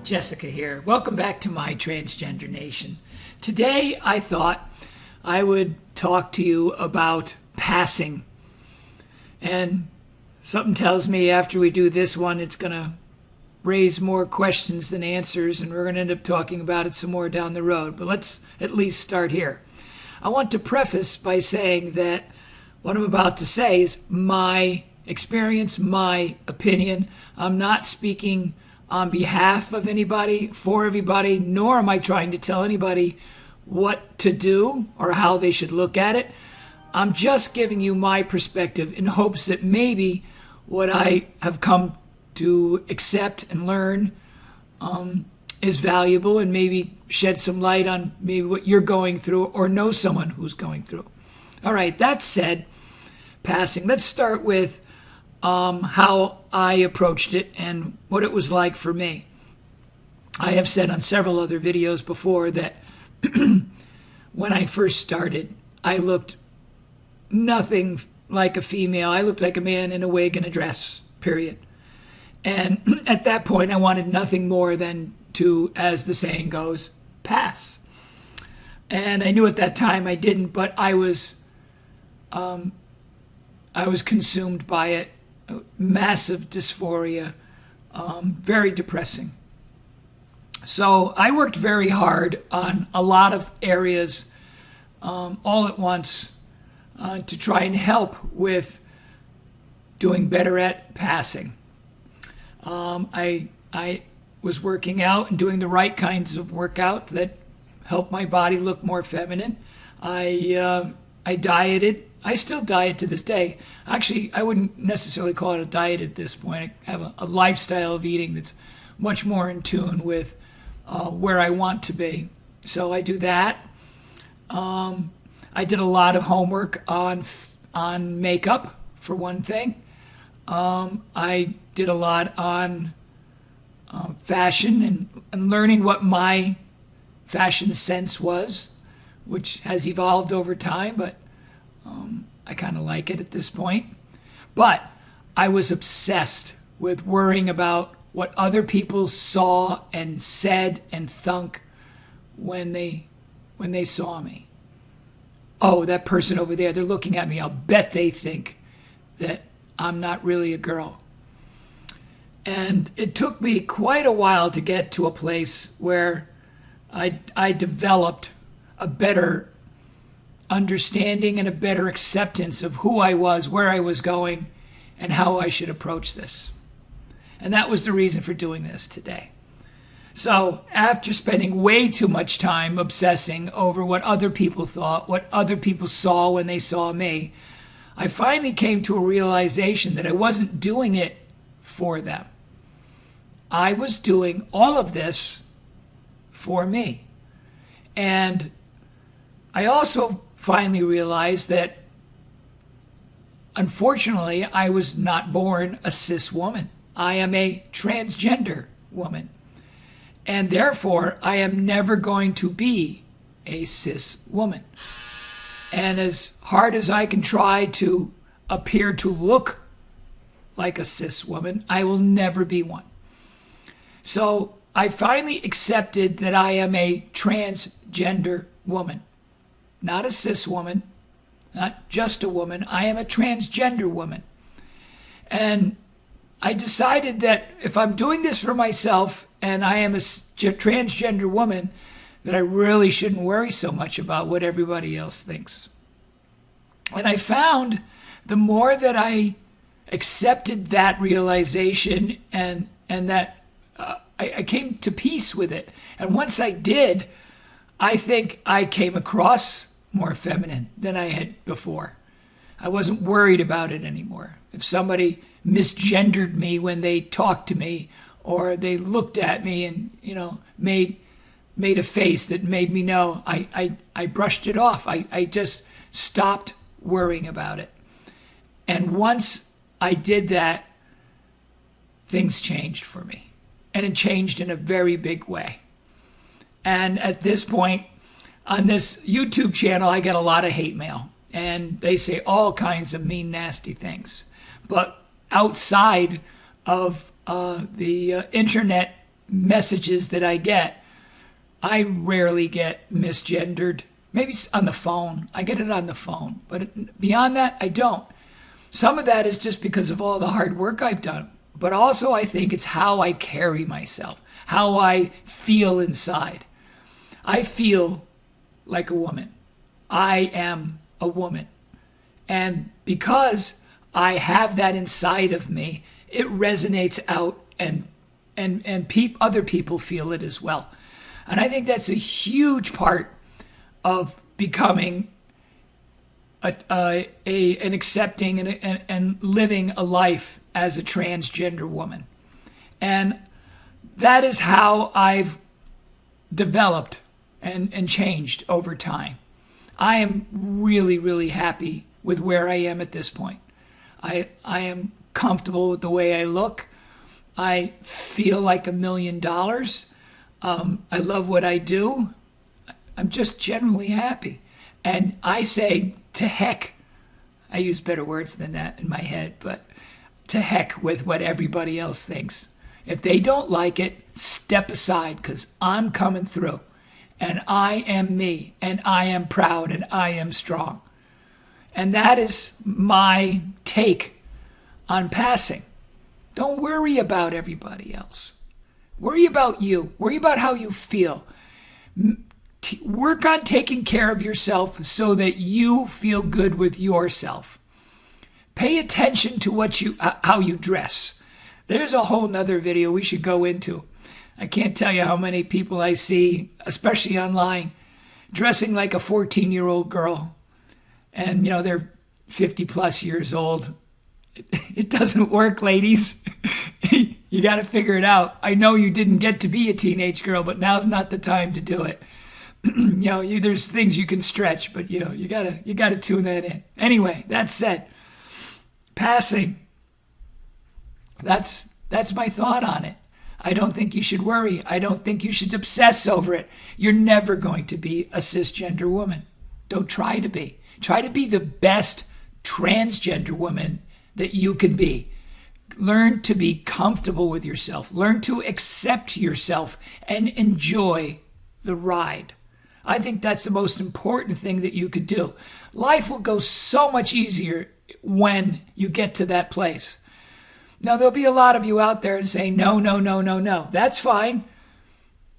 Jessica here. Welcome back to my Transgender Nation. Today I thought I would talk to you about passing. And something tells me after we do this one, it's going to raise more questions than answers, and we're going to end up talking about it some more down the road. But let's at least start here. I want to preface by saying that what I'm about to say is my experience, my opinion. I'm not speaking on behalf of anybody, for everybody, nor am I trying to tell anybody what to do or how they should look at it. I'm just giving you my perspective in hopes that maybe what I have come to accept and learn is valuable and maybe shed some light on maybe what you're going through or know someone who's going through. All right, that said, passing. Let's start with how I approached it and what it was like for me. I have said on several other videos before that when I first started, I looked nothing like a female. I looked like a man in a wig and a dress, period. And at that point, I wanted nothing more than to, as the saying goes, pass. And I knew at that time I didn't, but I was consumed by it. Massive dysphoria, very depressing. So I worked very hard on a lot of areas all at once to try and help with doing better at passing. I was working out and doing the right kinds of workout that helped my body look more feminine. I dieted. I still diet to this day. Actually, I wouldn't necessarily call it a diet at this point. I have a lifestyle of eating that's much more in tune with where I want to be. So I do that. I did a lot of homework on makeup, for one thing. I did a lot on fashion and learning what my fashion sense was, which has evolved over time, but I kind of like it at this point. But I was obsessed with worrying about what other people saw and said and thunk when they saw me. Oh, that person over there, they're looking at me. I'll bet they think that I'm not really a girl. And it took me quite a while to get to a place where I developed a better understanding and a better acceptance of who I was, where I was going, and how I should approach this. And that was the reason for doing this today. So after spending way too much time obsessing over what other people thought, what other people saw when they saw me, I finally came to a realization that I wasn't doing it for them. I was doing all of this for me. And I also finally realized that, unfortunately, I was not born a cis woman. I am a transgender woman. And therefore, I am never going to be a cis woman. And as hard as I can try to appear to look like a cis woman, I will never be one. So I finally accepted that I am a transgender woman. Not a cis woman, not just a woman. I am a transgender woman. And I decided that if I'm doing this for myself and I am a transgender woman, that I really shouldn't worry so much about what everybody else thinks. And I found the more that I accepted that realization and that I came to peace with it. And once I did, I think I came across more feminine than I had before. I wasn't worried about it anymore. If somebody misgendered me when they talked to me or they looked at me and, made a face that made me know, I brushed it off. I just stopped worrying about it. And once I did that, things changed for me. And it changed in a very big way. And at this point, on this YouTube channel, I get a lot of hate mail. And they say all kinds of mean, nasty things. But outside of the internet messages that I get, I rarely get misgendered. Maybe on the phone. I get it on the phone. But beyond that, I don't. Some of that is just because of all the hard work I've done. But also I think it's how I carry myself, how I feel inside. I feel like a woman. I am a woman. And because I have that inside of me, it resonates out and other people feel it as well. And I think that's a huge part of becoming an accepting and living a life as a transgender woman. And that is how I've developed and changed over time. I am really, really happy with where I am at this point. I am comfortable with the way I look. I feel like $1 million. I love what I do. I'm just generally happy. And I say, to heck, I use better words than that in my head, but to heck with what everybody else thinks. If they don't like it, step aside, because I'm coming through. And I am me, and I am proud, and I am strong. And that is my take on passing. Don't worry about everybody else. Worry about you. Worry about how you feel. Work on taking care of yourself so that you feel good with yourself. Pay attention to how you dress. There's a whole nother video we should go into. I can't tell you how many people I see, especially online, dressing like a 14-year-old girl. And, they're 50 plus years old. It doesn't work, ladies. You got to figure it out. I know you didn't get to be a teenage girl, but now's not the time to do it. There's things you can stretch, but you gotta tune that in. Anyway, that said, passing. That's my thought on it. I don't think you should worry. I don't think you should obsess over it. You're never going to be a cisgender woman. Don't try to be. Try to be the best transgender woman that you can be. Learn to be comfortable with yourself. Learn to accept yourself and enjoy the ride. I think that's the most important thing that you could do. Life will go so much easier when you get to that place. Now, there'll be a lot of you out there saying, no. That's fine.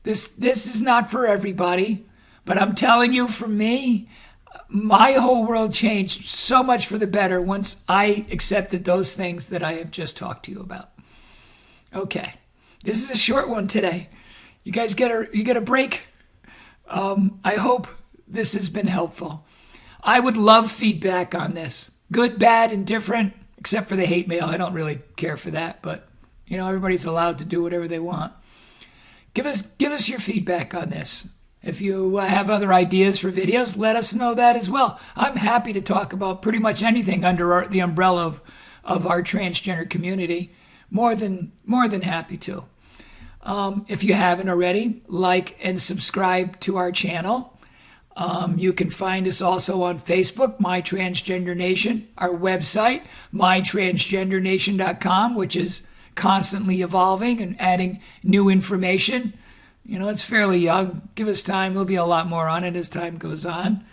This is not for everybody. But I'm telling you, for me, my whole world changed so much for the better once I accepted those things that I have just talked to you about. Okay. This is a short one today. You guys get a break? I hope this has been helpful. I would love feedback on this. Good, bad, indifferent, except for the hate mail. I don't really care for that, but everybody's allowed to do whatever they want. Give us your feedback on this. If you have other ideas for videos, let us know that as well. I'm happy to talk about pretty much anything under the umbrella of our transgender community. More than happy to. If you haven't already, like and subscribe to our channel. You can find us also on Facebook, My Transgender Nation, our website, mytransgendernation.com, which is constantly evolving and adding new information. It's fairly young. Give us time. There'll be a lot more on it as time goes on.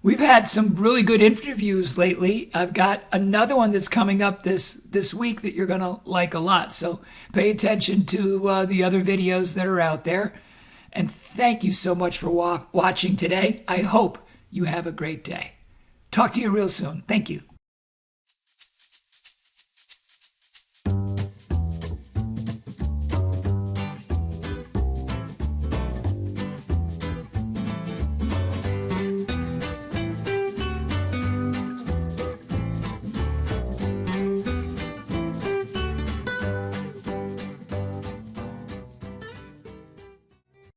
We've had some really good interviews lately. I've got another one that's coming up this week that you're going to like a lot. So pay attention to the other videos that are out there. And thank you so much for watching today. I hope you have a great day. Talk to you real soon. Thank you.